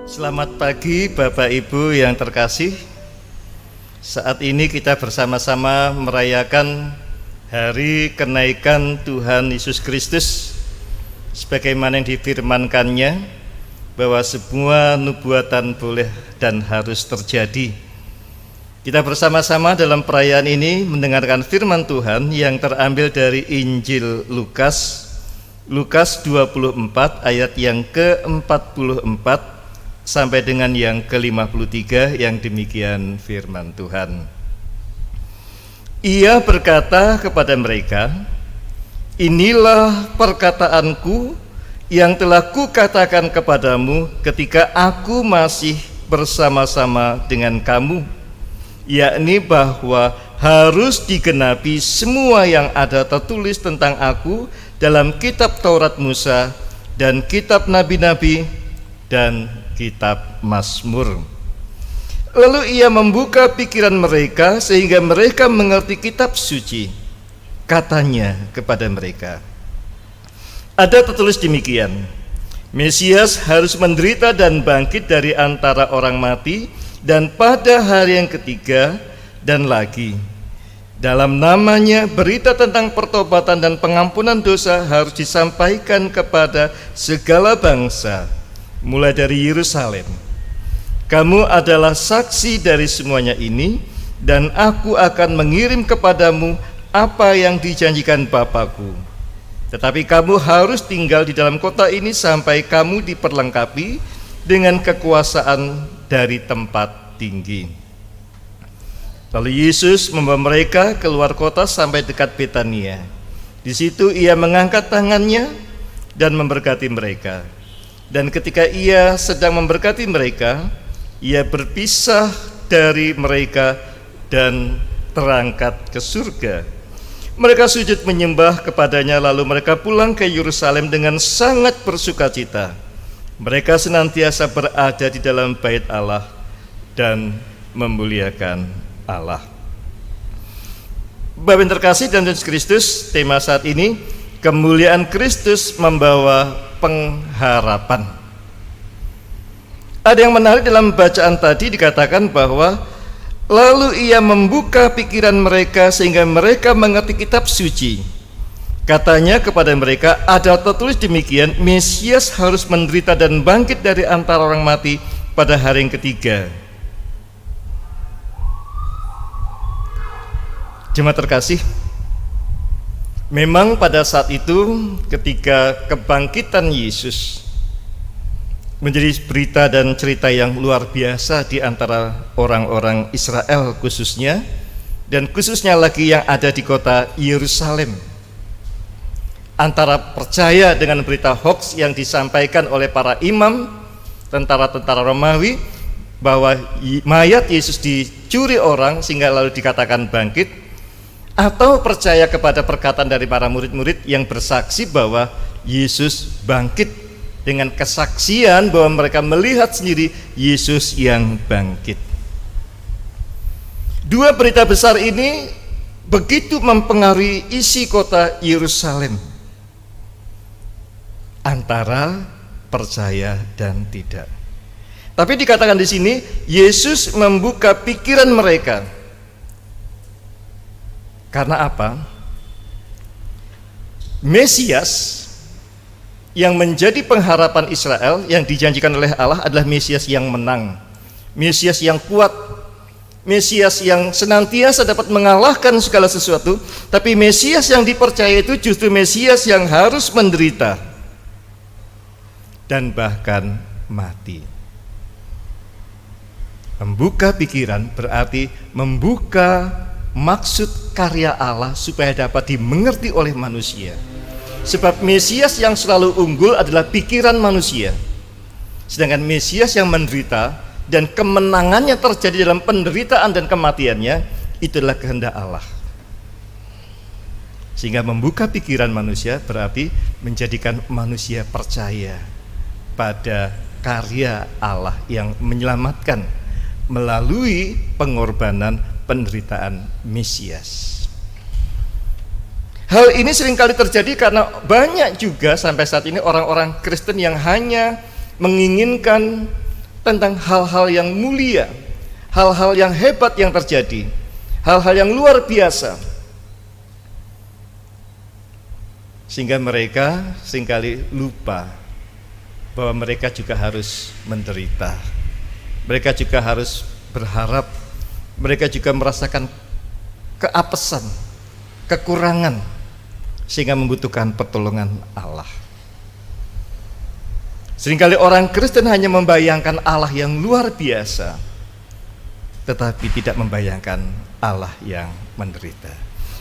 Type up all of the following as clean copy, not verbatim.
Selamat pagi Bapak Ibu yang terkasih. Saat ini kita bersama-sama merayakan hari kenaikan Tuhan Yesus Kristus, sebagaimana yang difirmankannya bahwa semua nubuatan boleh dan harus terjadi. Kita bersama-sama dalam perayaan ini mendengarkan firman Tuhan yang terambil dari Injil Lukas 24 ayat yang ke-44 sampai dengan yang ke-53, yang demikian firman Tuhan. Ia berkata kepada mereka, "Inilah perkataanku yang telah kukatakan kepadamu ketika aku masih bersama-sama dengan kamu, yakni bahwa harus digenapi semua yang ada tertulis tentang aku dalam kitab Taurat Musa dan kitab nabi-nabi dan kitab Mazmur." Lalu ia membuka pikiran mereka sehingga mereka mengerti kitab suci. Katanya kepada mereka, ada tertulis demikian, Mesias harus menderita dan bangkit dari antara orang mati, dan pada hari yang ketiga, dan lagi dalam namanya berita tentang pertobatan dan pengampunan dosa harus disampaikan kepada segala bangsa, mulai dari Yerusalem. Kamu adalah saksi dari semuanya ini, dan aku akan mengirim kepadamu apa yang dijanjikan Bapakku. Tetapi kamu harus tinggal di dalam kota ini sampai kamu diperlengkapi dengan kekuasaan dari tempat tinggi. Lalu Yesus membawa mereka keluar kota sampai dekat Betania. Di situ ia mengangkat tangannya dan memberkati mereka. Dan ketika ia sedang memberkati mereka, ia berpisah dari mereka dan terangkat ke surga. Mereka sujud menyembah kepadanya, lalu mereka pulang ke Yerusalem dengan sangat bersukacita. Mereka senantiasa berada di dalam bait Allah dan memuliakan Allah. Bapak yang terkasih dalam Yesus Kristus, tema saat ini, kemuliaan Kristus membawa pengharapan. Ada yang menarik dalam bacaan tadi, dikatakan bahwa lalu ia membuka pikiran mereka sehingga mereka mengerti kitab suci. Katanya kepada mereka, ada tertulis demikian, Mesias harus menderita dan bangkit dari antara orang mati pada hari yang ketiga. Jemaat terkasih, memang pada saat itu ketika kebangkitan Yesus menjadi berita dan cerita yang luar biasa di antara orang-orang Israel khususnya, dan khususnya lagi yang ada di kota Yerusalem. Antara percaya dengan berita hoax yang disampaikan oleh para imam, tentara-tentara Romawi, bahwa mayat Yesus dicuri orang sehingga lalu dikatakan bangkit, atau percaya kepada perkataan dari para murid-murid yang bersaksi bahwa Yesus bangkit, dengan kesaksian bahwa mereka melihat sendiri Yesus yang bangkit. Dua berita besar ini begitu mempengaruhi isi kota Yerusalem, antara percaya dan tidak. Tapi dikatakan di sini Yesus membuka pikiran mereka. Karena apa? Mesias yang menjadi pengharapan Israel yang dijanjikan oleh Allah adalah Mesias yang menang, Mesias yang kuat, Mesias yang senantiasa dapat mengalahkan segala sesuatu. Tapi Mesias yang dipercaya itu justru Mesias yang harus menderita dan bahkan mati. Membuka pikiran berarti membuka maksud karya Allah supaya dapat dimengerti oleh manusia. Sebab Mesias yang selalu unggul adalah pikiran manusia, sedangkan Mesias yang menderita dan kemenangannya terjadi dalam penderitaan dan kematiannya, itulah kehendak Allah. Sehingga membuka pikiran manusia berarti menjadikan manusia percaya pada karya Allah yang menyelamatkan melalui pengorbanan penderitaan Mesias. Hal ini seringkali terjadi karena banyak juga sampai saat ini orang-orang Kristen yang hanya menginginkan tentang hal-hal yang mulia, hal-hal yang hebat yang terjadi, hal-hal yang luar biasa, sehingga mereka seringkali lupa bahwa mereka juga harus menderita, mereka juga harus berharap, mereka juga merasakan keapesan, kekurangan, sehingga membutuhkan pertolongan Allah. Seringkali orang Kristen hanya membayangkan Allah yang luar biasa, tetapi tidak membayangkan Allah yang menderita.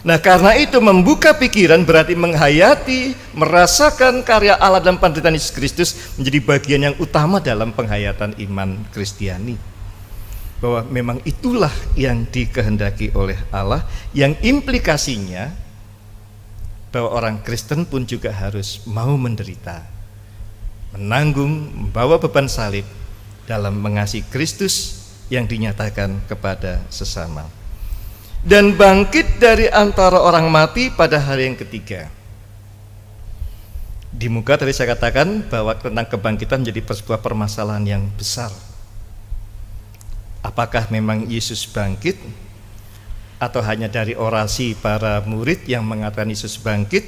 Nah, karena itu membuka pikiran berarti menghayati, merasakan karya Allah dalam penderitaan Yesus Kristus menjadi bagian yang utama dalam penghayatan iman Kristiani. Bahwa memang itulah yang dikehendaki oleh Allah, yang implikasinya bahwa orang Kristen pun juga harus mau menderita, menanggung, membawa beban salib dalam mengasihi Kristus yang dinyatakan kepada sesama, dan bangkit dari antara orang mati pada hari yang ketiga. Di muka tadi saya katakan bahwa tentang kebangkitan menjadi sebuah permasalahan yang besar. Apakah memang Yesus bangkit, atau hanya dari orasi para murid yang mengatakan Yesus bangkit,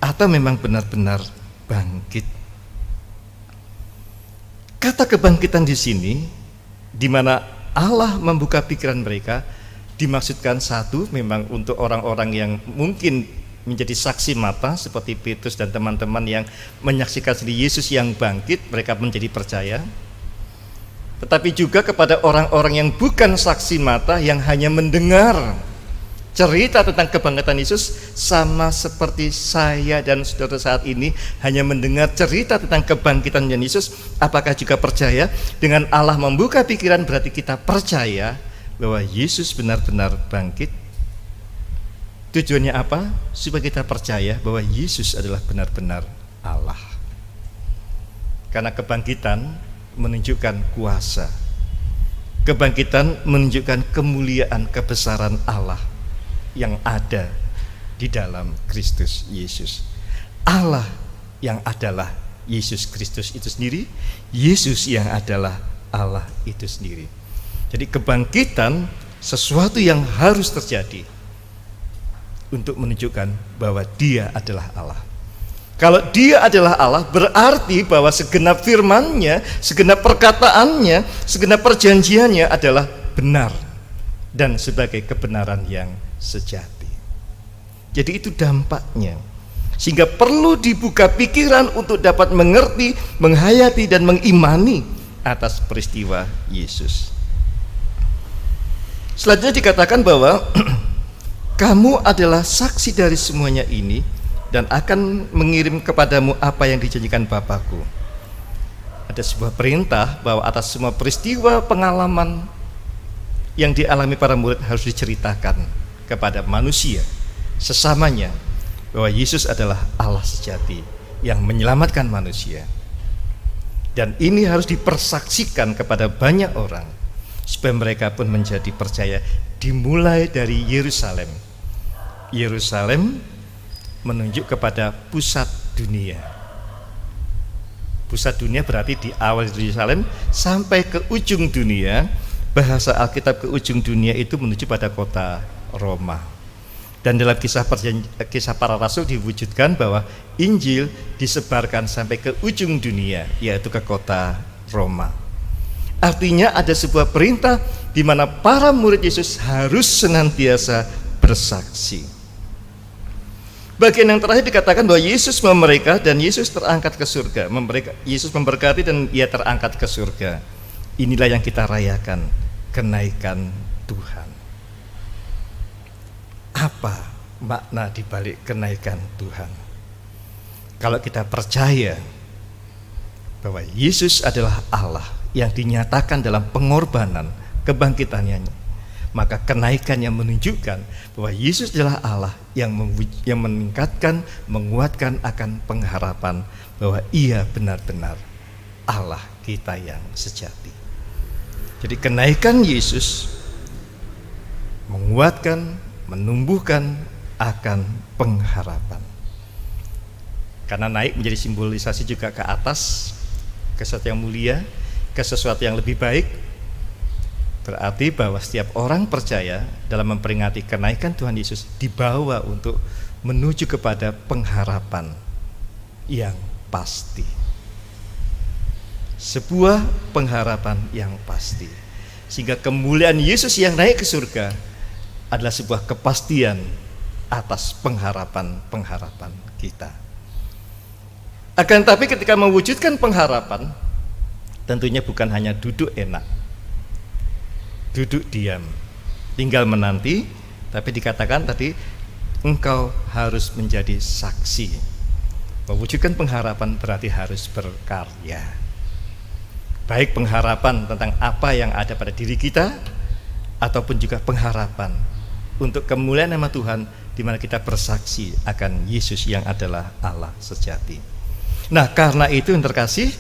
atau memang benar-benar bangkit? Kata kebangkitan di sini, di mana Allah membuka pikiran mereka, dimaksudkan satu, memang untuk orang-orang yang mungkin menjadi saksi mata seperti Petrus dan teman-teman yang menyaksikan sendiri Yesus yang bangkit, mereka menjadi percaya. Tetapi juga kepada orang-orang yang bukan saksi mata, yang hanya mendengar cerita tentang kebangkitan Yesus, sama seperti saya dan saudara saat ini hanya mendengar cerita tentang kebangkitan Yesus. Apakah juga percaya? Dengan Allah membuka pikiran berarti kita percaya bahwa Yesus benar-benar bangkit. Tujuannya apa? Supaya kita percaya bahwa Yesus adalah benar-benar Allah. Karena kebangkitan menunjukkan kuasa, kebangkitan menunjukkan kemuliaan, kebesaran Allah yang ada di dalam Kristus Yesus. Allah yang adalah Yesus Kristus itu sendiri, Yesus yang adalah Allah itu sendiri. Jadi kebangkitan sesuatu yang harus terjadi untuk menunjukkan bahwa Dia adalah Allah. Kalau Dia adalah Allah, berarti bahwa segenap firman-Nya, segenap perkataannya, segenap perjanjiannya adalah benar dan sebagai kebenaran yang sejati. Jadi itu dampaknya, sehingga perlu dibuka pikiran untuk dapat mengerti, menghayati dan mengimani atas peristiwa Yesus. Selanjutnya dikatakan bahwa kamu adalah saksi dari semuanya ini, dan akan mengirim kepadamu apa yang dijanjikan Bapakku. Ada sebuah perintah bahwa atas semua peristiwa pengalaman yang dialami para murid harus diceritakan kepada manusia sesamanya bahwa Yesus adalah Allah sejati yang menyelamatkan manusia. Dan ini harus dipersaksikan kepada banyak orang supaya mereka pun menjadi percaya, dimulai dari Yerusalem. Yerusalem menunjuk kepada pusat dunia. Pusat dunia berarti di awal Yerusalem sampai ke ujung dunia. Bahasa Alkitab ke ujung dunia itu menuju pada kota Roma. Dan dalam kisah para rasul diwujudkan bahwa Injil disebarkan sampai ke ujung dunia, yaitu ke kota Roma. Artinya ada sebuah perintah di mana para murid Yesus harus senantiasa bersaksi. Bagian yang terakhir dikatakan bahwa Yesus mereka dan Yesus terangkat ke surga. Yesus memberkati dan Ia terangkat ke surga. Inilah yang kita rayakan, kenaikan Tuhan. Apa makna dibalik kenaikan Tuhan? Kalau kita percaya bahwa Yesus adalah Allah yang dinyatakan dalam pengorbanan kebangkitannya, maka kenaikannya menunjukkan bahwa Yesus adalah Allah yang meningkatkan, menguatkan akan pengharapan bahwa Ia benar-benar Allah kita yang sejati. Jadi kenaikan Yesus menguatkan, menumbuhkan akan pengharapan. Karena naik menjadi simbolisasi juga ke atas, ke sesuatu yang mulia, ke sesuatu yang lebih baik, berarti bahwa setiap orang percaya dalam memperingati kenaikan Tuhan Yesus dibawa untuk menuju kepada pengharapan yang pasti. Sebuah pengharapan yang pasti. Sehingga kemuliaan Yesus yang naik ke surga adalah sebuah kepastian atas pengharapan-pengharapan kita. Akan tapi ketika mewujudkan pengharapan, tentunya bukan hanya duduk enak, duduk diam, tinggal menanti, tapi dikatakan tadi engkau harus menjadi saksi. Mewujudkan pengharapan berarti harus berkarya. Baik pengharapan tentang apa yang ada pada diri kita, ataupun juga pengharapan untuk kemuliaan nama Tuhan, di mana kita bersaksi akan Yesus yang adalah Allah sejati. Nah, karena itu yang terkasih,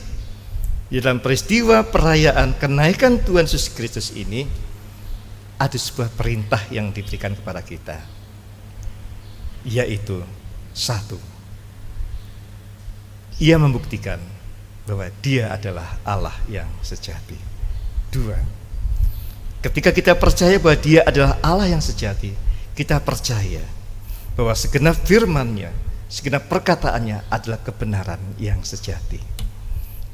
di dalam peristiwa perayaan kenaikan Tuhan Yesus Kristus ini ada sebuah perintah yang diberikan kepada kita, yaitu satu, Ia membuktikan bahwa Dia adalah Allah yang sejati. Dua, ketika kita percaya bahwa Dia adalah Allah yang sejati, kita percaya bahwa segenap firman-Nya, segenap perkataannya adalah kebenaran yang sejati.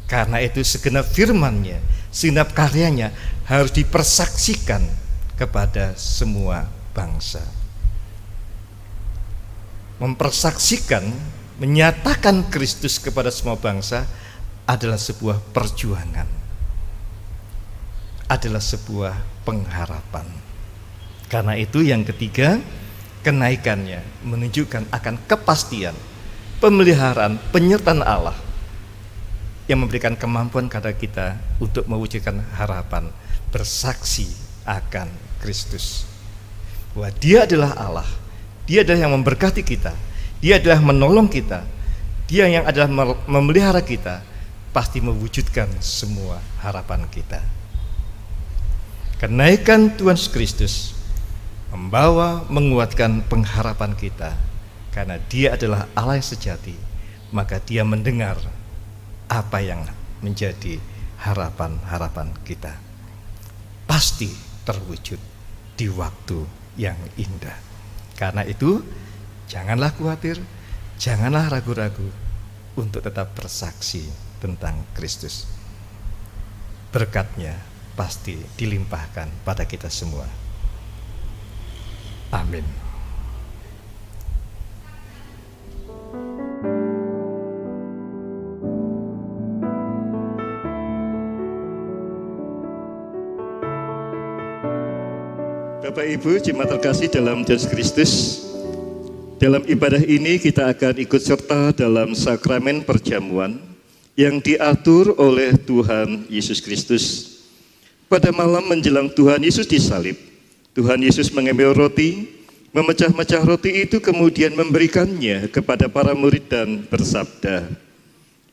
Karena itu segenap firman-Nya, segenap karyanya harus dipersaksikan kepada semua bangsa. Mempersaksikan, menyatakan Kristus kepada semua bangsa adalah sebuah perjuangan, adalah sebuah pengharapan. Karena itu yang ketiga, kenaikannya menunjukkan akan kepastian, pemeliharaan, penyertaan Allah yang memberikan kemampuan kepada kita untuk mewujudkan harapan, bersaksi akan Kristus, bahwa Dia adalah Allah, Dia adalah yang memberkati kita, Dia adalah menolong kita, Dia yang adalah memelihara kita, pasti mewujudkan semua harapan kita. Kenaikan Tuhan Yesus Kristus membawa, menguatkan pengharapan kita, karena Dia adalah Allah yang sejati, maka Dia mendengar apa yang menjadi harapan-harapan kita, pasti terwujud di waktu yang indah. Karena itu janganlah khawatir, janganlah ragu-ragu untuk tetap bersaksi tentang Kristus. Berkat-Nya pasti dilimpahkan pada kita semua. Amin. Bapak Ibu jemaat terkasih dalam Tuhan Yesus Kristus, dalam ibadah ini kita akan ikut serta dalam sakramen perjamuan yang diatur oleh Tuhan Yesus Kristus. Pada malam menjelang Tuhan Yesus disalib, Tuhan Yesus mengambil roti, memecah-mecah roti itu, kemudian memberikannya kepada para murid dan bersabda,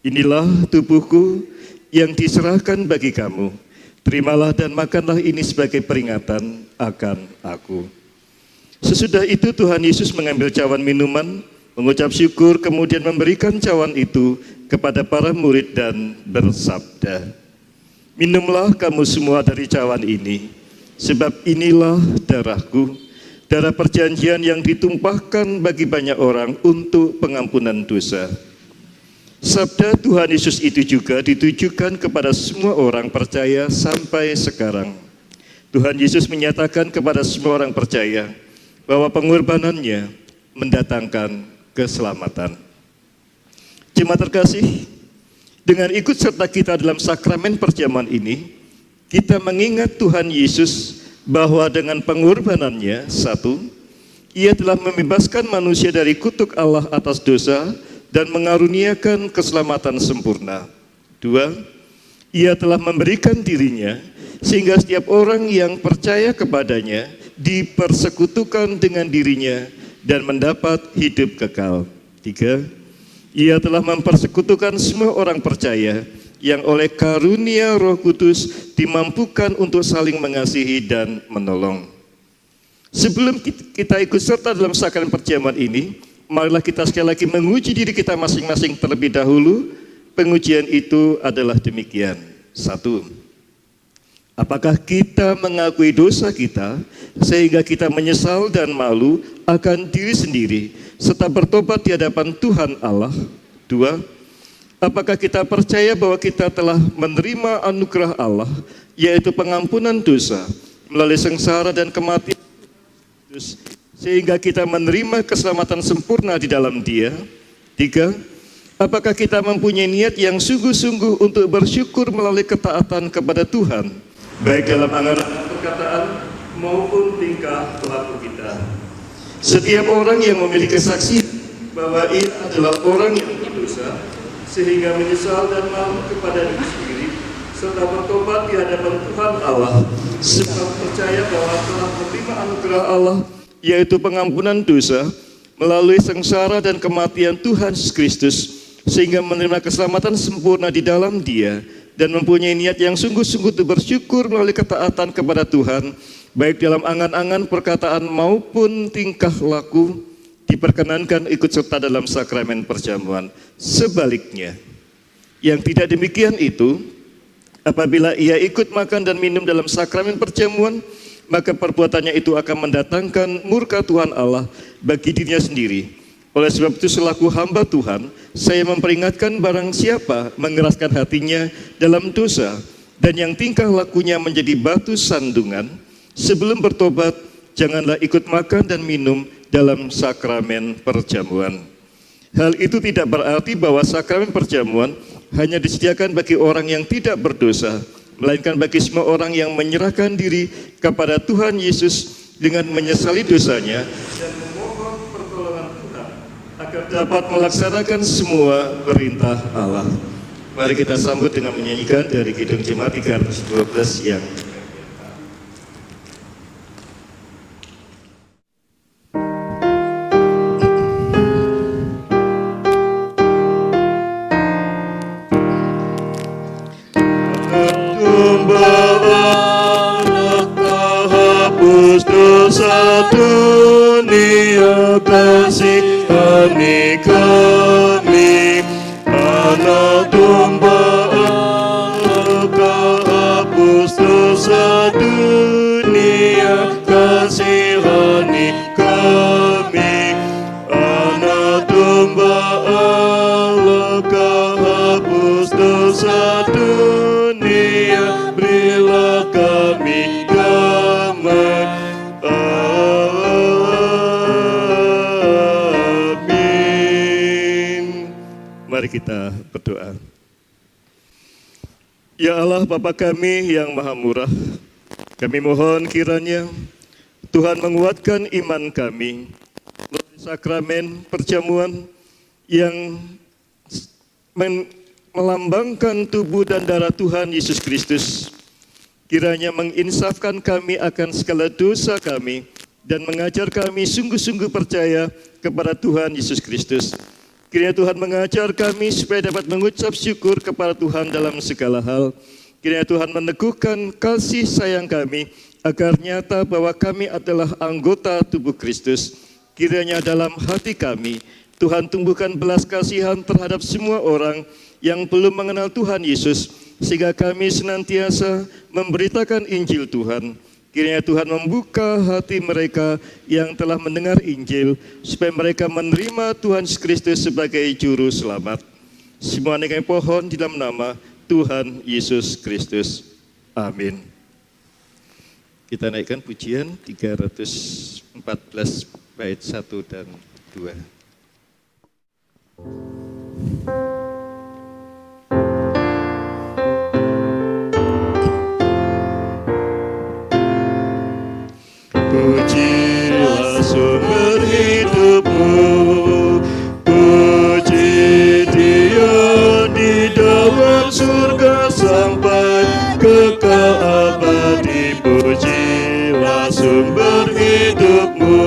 "Inilah tubuhku yang diserahkan bagi kamu. Terimalah dan makanlah ini sebagai peringatan akan aku." Sesudah itu Tuhan Yesus mengambil cawan minuman, mengucap syukur, kemudian memberikan cawan itu kepada para murid dan bersabda, "Minumlah kamu semua dari cawan ini, sebab inilah darahku, darah perjanjian yang ditumpahkan bagi banyak orang untuk pengampunan dosa." Sabda Tuhan Yesus itu juga ditujukan kepada semua orang percaya sampai sekarang. Tuhan Yesus menyatakan kepada semua orang percaya bahwa pengorbanannya mendatangkan keselamatan. Jemaat terkasih, dengan ikut serta kita dalam sakramen perjamuan ini, kita mengingat Tuhan Yesus bahwa dengan pengorbanannya, satu, Ia telah membebaskan manusia dari kutuk Allah atas dosa dan mengaruniakan keselamatan sempurna. Dua, Ia telah memberikan dirinya sehingga setiap orang yang percaya kepadanya dipersekutukan dengan dirinya dan mendapat hidup kekal. Tiga, Ia telah mempersekutukan semua orang percaya yang oleh karunia Roh Kudus dimampukan untuk saling mengasihi dan menolong. Sebelum kita ikut serta dalam sakramen perjamuan ini, marilah kita sekali lagi menguji diri kita masing-masing terlebih dahulu. Pengujian itu adalah demikian. 1. Apakah kita mengakui dosa kita sehingga kita menyesal dan malu akan diri sendiri serta bertobat di hadapan Tuhan Allah? 2. Apakah kita percaya bahwa kita telah menerima anugerah Allah, yaitu pengampunan dosa melalui sengsara dan kematian Kristus, sehingga kita menerima keselamatan sempurna di dalam Dia? 3. Apakah kita mempunyai niat yang sungguh-sungguh untuk bersyukur melalui ketaatan kepada Tuhan, baik dalam angan-angan perkataan maupun tingkah laku kita? Setiap orang yang memiliki kesaksian bahwa ia adalah orang yang berdosa, sehingga menyesal dan malu kepada diri sendiri, serta bertobat di hadapan Tuhan Allah, sebab percaya bahwa telah menerima anugerah Allah, yaitu pengampunan dosa melalui sengsara dan kematian Tuhan Yesus Kristus, sehingga menerima keselamatan sempurna di dalam Dia, dan mempunyai niat yang sungguh-sungguh untuk bersyukur melalui ketaatan kepada Tuhan, baik dalam angan-angan perkataan maupun tingkah laku, diperkenankan ikut serta dalam sakramen perjamuan. Sebaliknya, yang tidak demikian itu, apabila ia ikut makan dan minum dalam sakramen perjamuan, maka perbuatannya itu akan mendatangkan murka Tuhan Allah bagi dirinya sendiri. Oleh sebab itu, selaku hamba Tuhan, saya memperingatkan barang siapa mengeraskan hatinya dalam dosa dan yang tingkah lakunya menjadi batu sandungan, sebelum bertobat, janganlah ikut makan dan minum dalam sakramen perjamuan. Hal itu tidak berarti bahwa sakramen perjamuan hanya disediakan bagi orang yang tidak berdosa, melainkan bagi semua orang yang menyerahkan diri kepada Tuhan Yesus dengan menyesali dosanya dan memohon pertolongan Tuhan agar dapat melaksanakan semua perintah Allah. Mari kita sambut dengan menyanyikan dari Kidung Jemaat 312 yang dosa dunia, kasihani kami. Anak domba Allah, hapus dosa dunia, kasihani kami. Anak domba Allah, hapus dosa dunia, berilah kami damai. Mari kita berdoa. Ya Allah, Bapa kami yang Maha Murah, kami mohon kiranya Tuhan menguatkan iman kami melalui sakramen perjamuan yang melambangkan tubuh dan darah Tuhan Yesus Kristus. Kiranya menginsafkan kami akan segala dosa kami dan mengajar kami sungguh-sungguh percaya kepada Tuhan Yesus Kristus. Kiranya Tuhan mengajar kami supaya dapat mengucap syukur kepada Tuhan dalam segala hal. Kiranya Tuhan meneguhkan kasih sayang kami agar nyata bahwa kami adalah anggota tubuh Kristus. Kiranya dalam hati kami Tuhan tumbuhkan belas kasihan terhadap semua orang yang belum mengenal Tuhan Yesus, sehingga kami senantiasa memberitakan Injil Tuhan. Kiranya Tuhan membuka hati mereka yang telah mendengar Injil, supaya mereka menerima Tuhan Yesus Kristus sebagai Juru Selamat. Semua kami pohon di dalam nama Tuhan Yesus Kristus. Amin. Kita naikkan pujian 314 bait 1 dan 2. Pujilah sumber hidupmu, puji Dia di dalam surga sampai kekal abadi. Pujilah sumber hidupmu,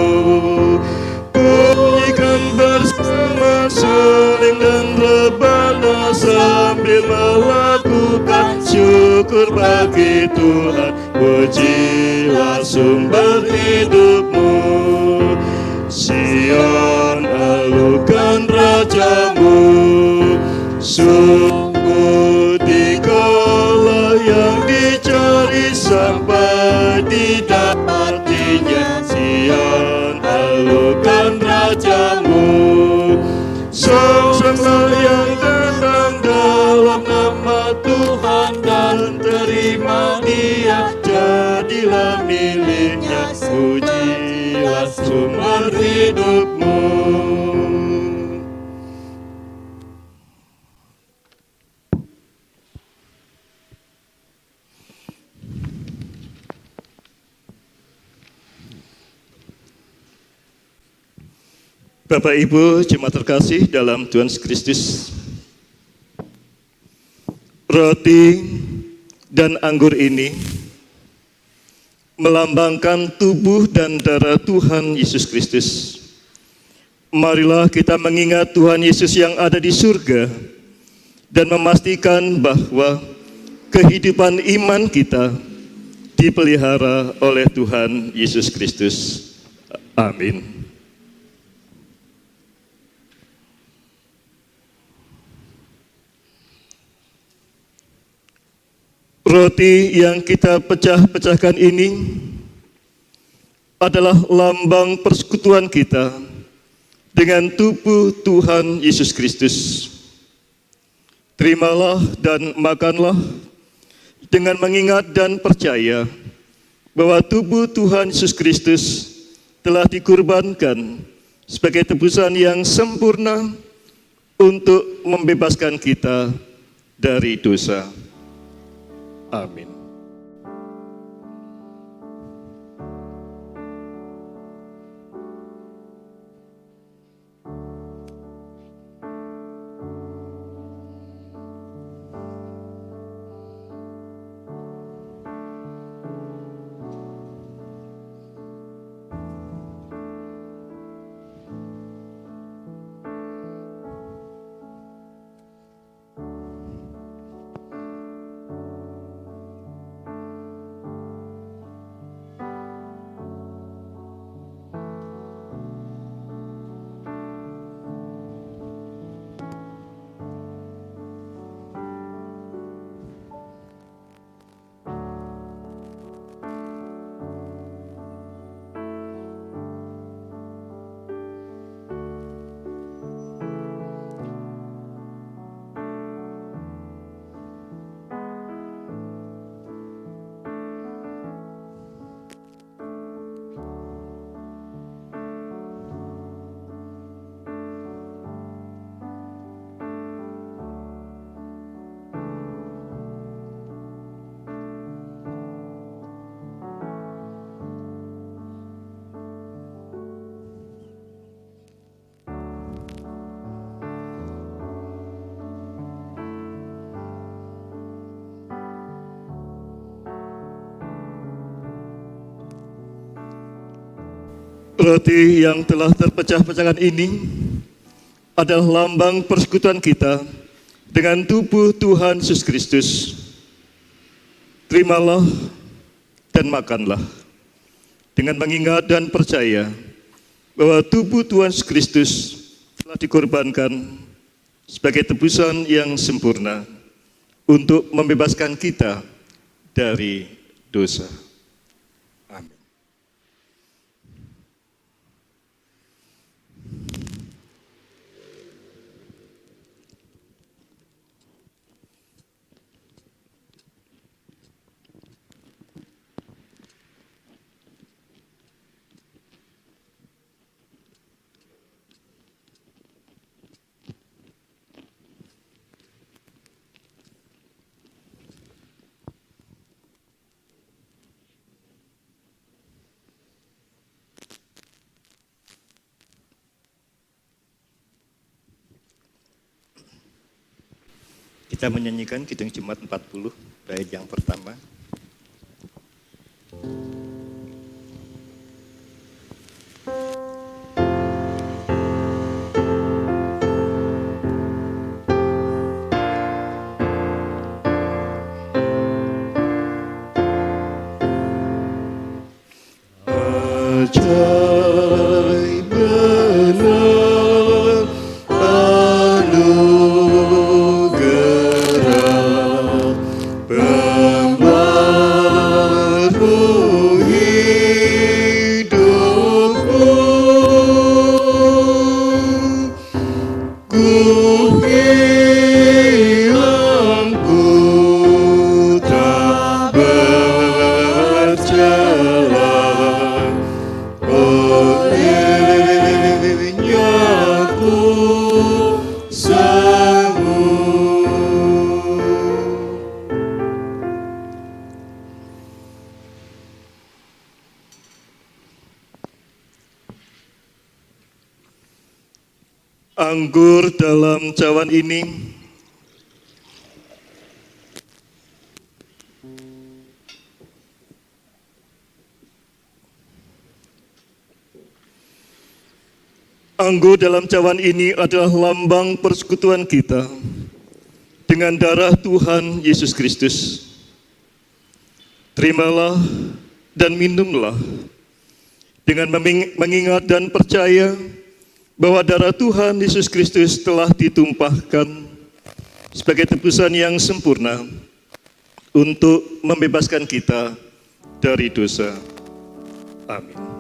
bunyikan bersama suling dan rebana sambil melakukan syukur bagi Tuhan. Pujilah sumber hidupmu, Sion alukan rajamu. Sungguh dikala bangsa yang tenang dalam nama Tuhan dan terima Dia, jadilah miliknya, pujilah sumber hidupmu. Bapak Ibu jemaat terkasih dalam Tuhan Yesus Kristus, roti dan anggur ini melambangkan tubuh dan darah Tuhan Yesus Kristus. Marilah kita mengingat Tuhan Yesus yang ada di surga dan memastikan bahwa kehidupan iman kita dipelihara oleh Tuhan Yesus Kristus. Amin. Roti yang kita pecah-pecahkan ini adalah lambang persekutuan kita dengan tubuh Tuhan Yesus Kristus. Terimalah dan makanlah dengan mengingat dan percaya bahwa tubuh Tuhan Yesus Kristus telah dikurbankan sebagai tebusan yang sempurna untuk membebaskan kita dari dosa. Amin. Roti yang telah terpecah-pecahkan ini adalah lambang persekutuan kita dengan tubuh Tuhan Yesus Kristus. Terimalah dan makanlah dengan mengingat dan percaya bahwa tubuh Tuhan Yesus Kristus telah dikorbankan sebagai tebusan yang sempurna untuk membebaskan kita dari dosa. Kita menyanyikan Kidung Jumat 40, bait yang pertama. Anugerah ku hilang, ku tak berjalan olehnya ku sanggup. Anggur dalam cawan ini adalah lambang persekutuan kita dengan darah Tuhan Yesus Kristus. Terimalah dan minumlah dengan mengingat dan percaya bahwa darah Tuhan Yesus Kristus telah ditumpahkan sebagai tebusan yang sempurna untuk membebaskan kita dari dosa. Amin.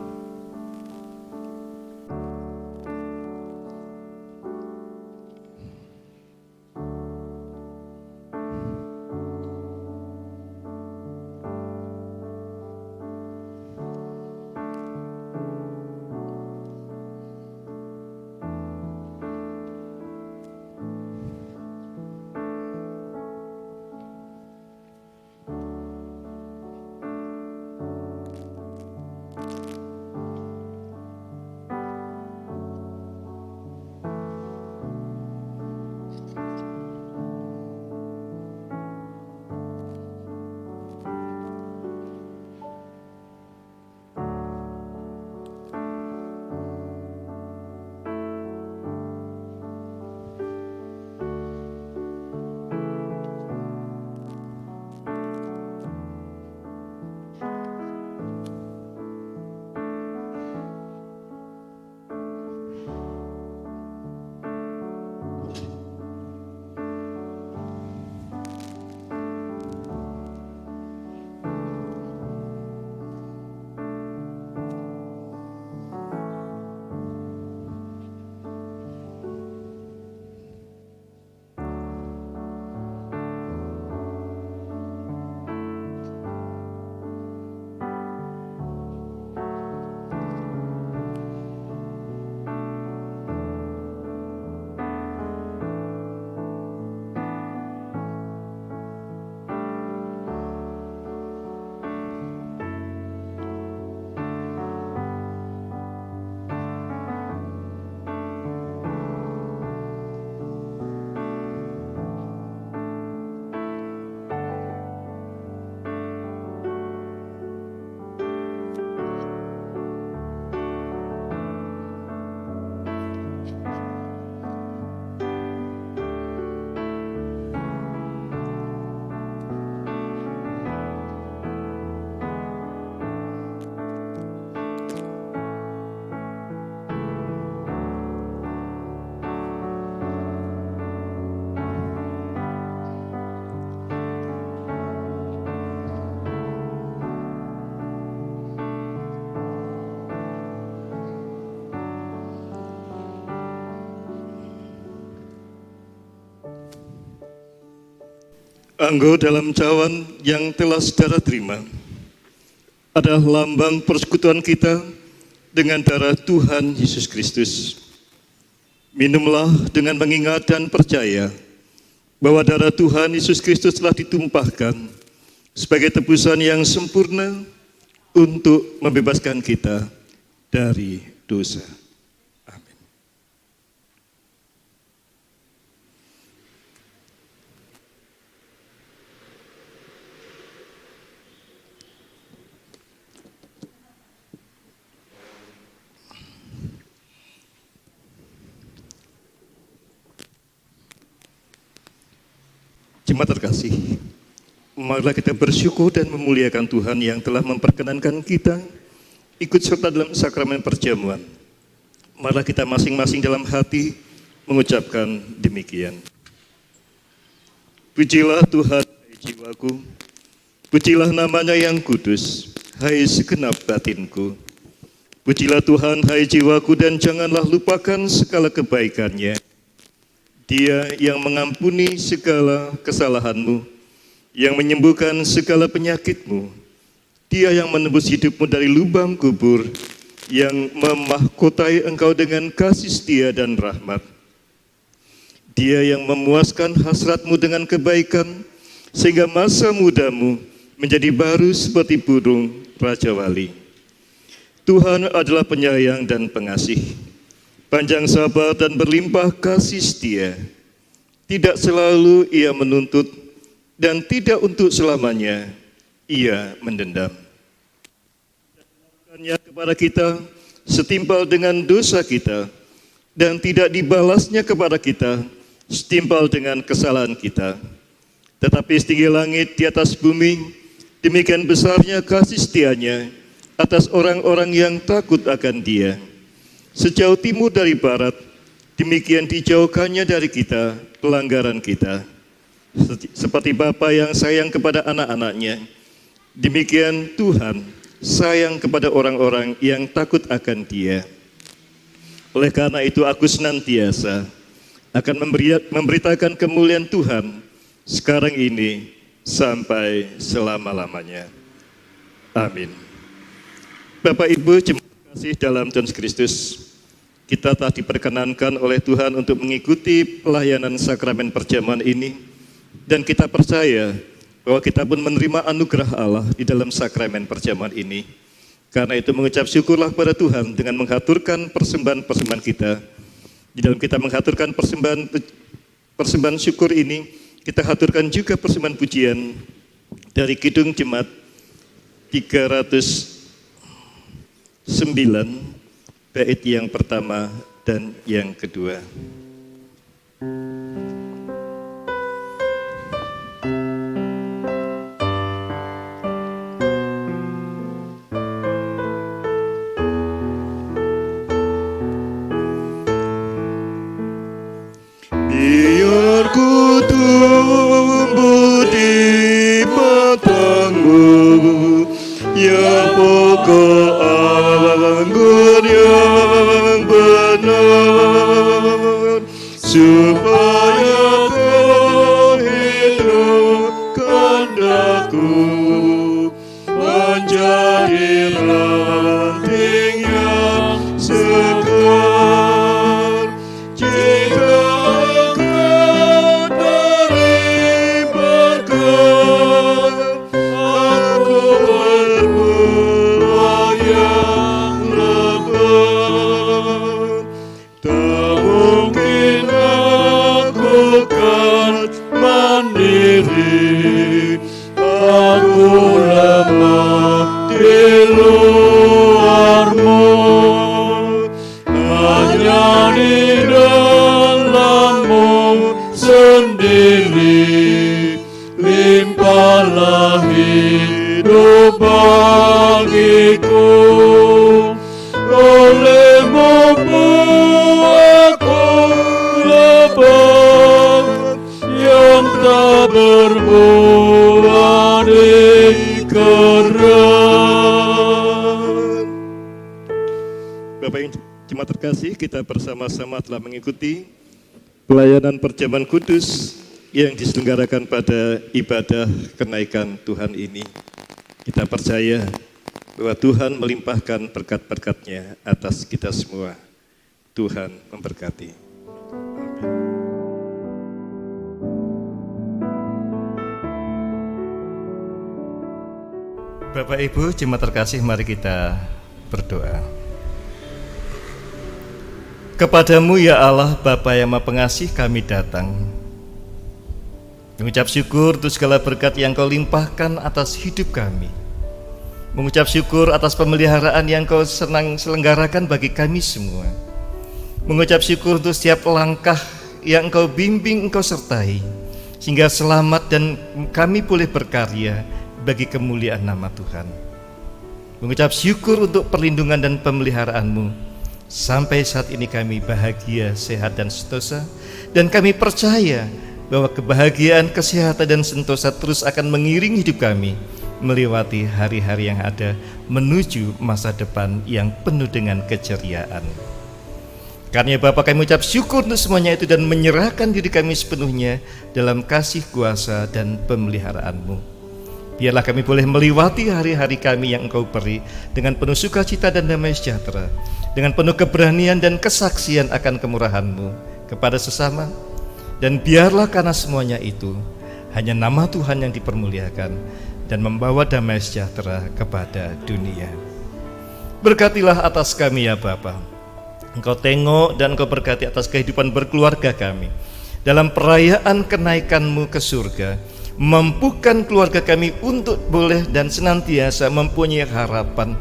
Anggur dalam cawan yang telah saudara terima adalah lambang persekutuan kita dengan darah Tuhan Yesus Kristus. Minumlah dengan mengingat dan percaya bahwa darah Tuhan Yesus Kristus telah ditumpahkan sebagai tebusan yang sempurna untuk membebaskan kita dari dosa. Jemaat terkasih, marilah kita bersyukur dan memuliakan Tuhan yang telah memperkenankan kita ikut serta dalam sakramen perjamuan. Marilah kita masing-masing dalam hati mengucapkan demikian. Pujilah Tuhan, hai jiwaku, pujilah namanya yang kudus, hai segenap batinku. Pujilah Tuhan, hai jiwaku, dan janganlah lupakan segala kebaikannya, Dia yang mengampuni segala kesalahanmu, yang menyembuhkan segala penyakitmu. Dia yang menebus hidupmu dari lubang kubur, yang memahkotai engkau dengan kasih setia dan rahmat. Dia yang memuaskan hasratmu dengan kebaikan, sehingga masa mudamu menjadi baru seperti burung Raja Wali. Tuhan adalah penyayang dan pengasih, panjang sabar dan berlimpah kasih setia. Tidak selalu Ia menuntut, dan tidak untuk selamanya Ia mendendam. Hanya kepada kita setimpal dengan dosa kita, dan tidak dibalasnya kepada kita setimpal dengan kesalahan kita. Tetapi setinggi langit di atas bumi, demikian besarnya kasih setianya atas orang-orang yang takut akan Dia. Sejauh timur dari barat, demikian dijauhkannya dari kita pelanggaran kita. Seperti Bapa yang sayang kepada anak-anaknya, demikian Tuhan sayang kepada orang-orang yang takut akan Dia. Oleh karena itu aku senantiasa akan memberitakan kemuliaan Tuhan sekarang ini sampai selama-lamanya. Amin. Bapak Ibu, jemaat kasih dalam Tuhan Kristus, kita telah diperkenankan oleh Tuhan untuk mengikuti pelayanan sakramen perjamuan ini, dan kita percaya bahwa kita pun menerima anugerah Allah di dalam sakramen perjamuan ini. Karena itu mengucap syukurlah kepada Tuhan dengan menghaturkan persembahan-persembahan kita. Di dalam kita menghaturkan persembahan syukur ini, kita haturkan juga persembahan pujian dari Kidung Jemaat 309, bait yang pertama dan yang kedua. Biar ku tumbuh di batangmu, ya pokok anggur yang benar, supaya kau hidupkan daku menjadi ranting yang segar. Jika aku lemah di luarmu, hanya di dalammu sendiri limpahlah hidup bagiku. Olehmu aku lepas yang tak berbuah di keran. Bapak yang jemaat terkasih, kita bersama-sama telah mengikuti pelayanan perjamuan kudus yang diselenggarakan pada ibadah kenaikan Tuhan ini. Kita percaya bahwa Tuhan melimpahkan berkat-berkat-Nya atas kita semua. Tuhan memberkati. Bapak Ibu jemaat terkasih, mari kita berdoa. Kepadamu ya Allah Bapa yang Maha Pengasih, kami datang mengucap syukur untuk segala berkat yang Kau limpahkan atas hidup kami. Mengucap syukur atas pemeliharaan yang Kau senang selenggarakan bagi kami semua. Mengucap syukur untuk setiap langkah yang Engkau bimbing, Engkau sertai, sehingga selamat dan kami boleh berkarya bagi kemuliaan nama Tuhan. Mengucap syukur untuk perlindungan dan pemeliharaan-Mu. Sampai saat ini kami bahagia, sehat dan sentosa, dan kami percaya bahwa kebahagiaan, kesehatan dan sentosa terus akan mengiringi hidup kami melewati hari-hari yang ada menuju masa depan yang penuh dengan keceriaan. Karena Bapa, kami ucap syukur untuk semuanya itu dan menyerahkan diri kami sepenuhnya dalam kasih kuasa dan pemeliharaan-Mu. Biarlah kami boleh melewati hari-hari kami yang Engkau beri dengan penuh sukacita dan damai sejahtera, dengan penuh keberanian dan kesaksian akan kemurahan-Mu kepada sesama. Dan biarlah karena semuanya itu hanya nama Tuhan yang dipermuliakan dan membawa damai sejahtera kepada dunia. Berkatilah atas kami ya Bapa. Engkau tengok dan Engkau berkati atas kehidupan berkeluarga kami dalam perayaan kenaikan-Mu ke surga. Mampukan keluarga kami untuk boleh dan senantiasa mempunyai harapan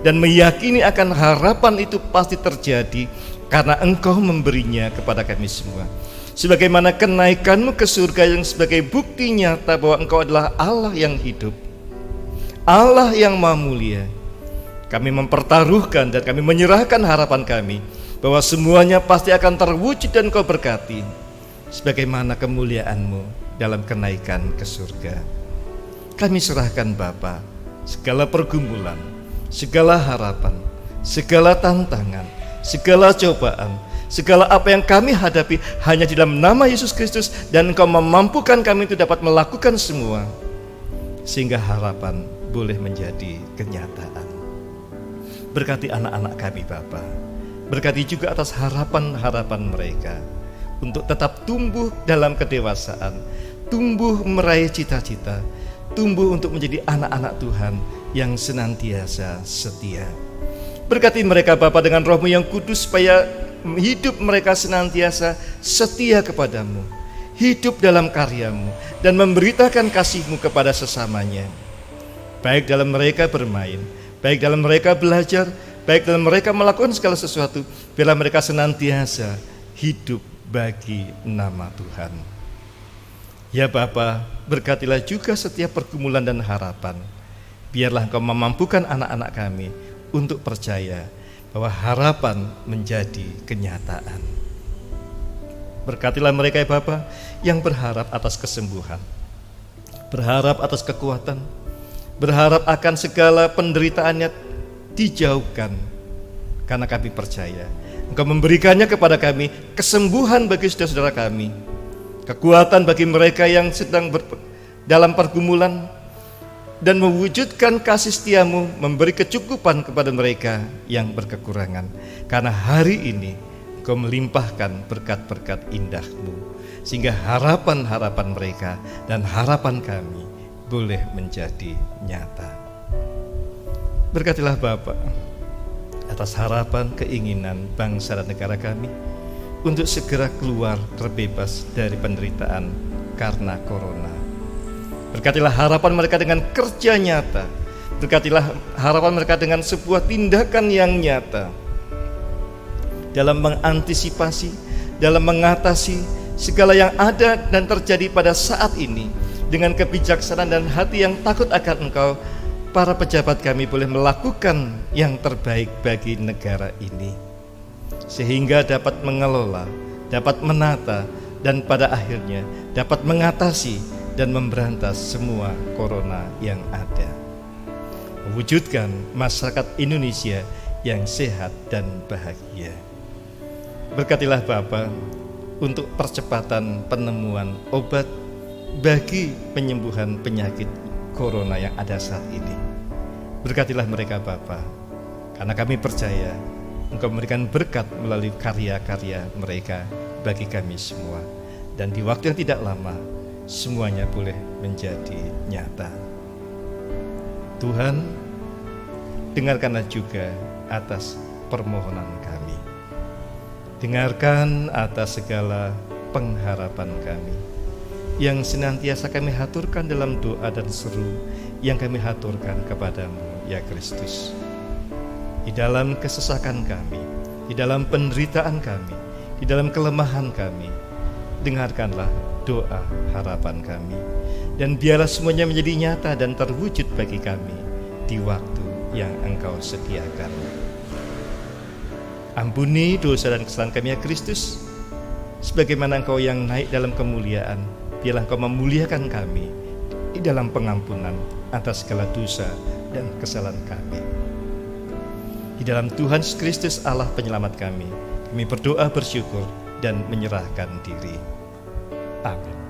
dan meyakini akan harapan itu pasti terjadi karena Engkau memberinya kepada kami semua. Sebagaimana kenaikan-Mu ke surga yang sebagai bukti nyata bahwa Engkau adalah Allah yang hidup, Allah yang maha mulia. Kami mempertaruhkan dan kami menyerahkan harapan kami bahwa semuanya pasti akan terwujud dan Kau berkati sebagaimana kemuliaan-Mu dalam kenaikan ke surga. Kami serahkan Bapa segala pergumulan, segala harapan, segala tantangan, segala cobaan, segala apa yang kami hadapi hanya di dalam nama Yesus Kristus, dan Engkau memampukan kami itu dapat melakukan semua sehingga harapan boleh menjadi kenyataan. Berkati anak-anak kami Bapa, berkati juga atas harapan-harapan mereka untuk tetap tumbuh dalam kedewasaan, tumbuh meraih cita-cita, tumbuh untuk menjadi anak-anak Tuhan yang senantiasa setia. Berkati mereka Bapa dengan Roh-Mu yang kudus supaya hidup mereka senantiasa setia kepadamu, hidup dalam karya-Mu dan memberitakan kasih-Mu kepada sesamanya. Baik dalam mereka bermain, baik dalam mereka belajar, baik dalam mereka melakukan segala sesuatu, biarlah mereka senantiasa hidup bagi nama Tuhan. Ya Bapa, berkatilah juga setiap pergumulan dan harapan. Biarlah Engkau memampukan anak-anak kami untuk percaya bahwa harapan menjadi kenyataan. Berkatilah mereka ya Bapa yang berharap atas kesembuhan, berharap atas kekuatan, berharap akan segala penderitaannya dijauhkan, karena kami percaya Engkau memberikannya kepada kami kesembuhan bagi saudara-saudara kami, kekuatan bagi mereka yang sedang dalam pergumulan, dan mewujudkan kasih setia-Mu, memberi kecukupan kepada mereka yang berkekurangan. Karena hari ini Engkau melimpahkan berkat-berkat indah-Mu, sehingga harapan-harapan mereka dan harapan kami boleh menjadi nyata. Berkatilah Bapa atas harapan keinginan bangsa dan negara kami untuk segera keluar terbebas dari penderitaan karena corona. Berkatilah harapan mereka dengan kerja nyata. Berkatilah harapan mereka dengan sebuah tindakan yang nyata dalam mengantisipasi, dalam mengatasi segala yang ada dan terjadi pada saat ini. Dengan kebijaksanaan dan hati yang takut akan Engkau, para pejabat kami boleh melakukan yang terbaik bagi negara ini, sehingga dapat mengelola, dapat menata, dan pada akhirnya dapat mengatasi dan memberantas semua corona yang ada. Mewujudkan masyarakat Indonesia yang sehat dan bahagia. Berkatilah Bapa untuk percepatan penemuan obat bagi penyembuhan penyakit corona yang ada saat ini. Berkatilah mereka Bapa, karena kami percaya Engkau memberikan berkat melalui karya-karya mereka bagi kami semua. Dan di waktu yang tidak lama, semuanya boleh menjadi nyata. Tuhan, dengarkanlah juga atas permohonan kami. Dengarkan atas segala pengharapan kami yang senantiasa kami haturkan dalam doa dan seru yang kami haturkan kepadamu ya Kristus. Di dalam kesesakan kami, di dalam penderitaan kami, di dalam kelemahan kami, dengarkanlah doa harapan kami, dan biarlah semuanya menjadi nyata dan terwujud bagi kami di waktu yang Engkau sediakan. Ampuni dosa dan kesalahan kami ya Kristus, sebagaimana Engkau yang naik dalam kemuliaan, biarlah Engkau memuliakan kami di dalam pengampunan atas segala dosa dan kesalahan kami. Di dalam Tuhan Yesus Kristus Allah penyelamat kami Kami berdoa bersyukur dan menyerahkan diri. Amin.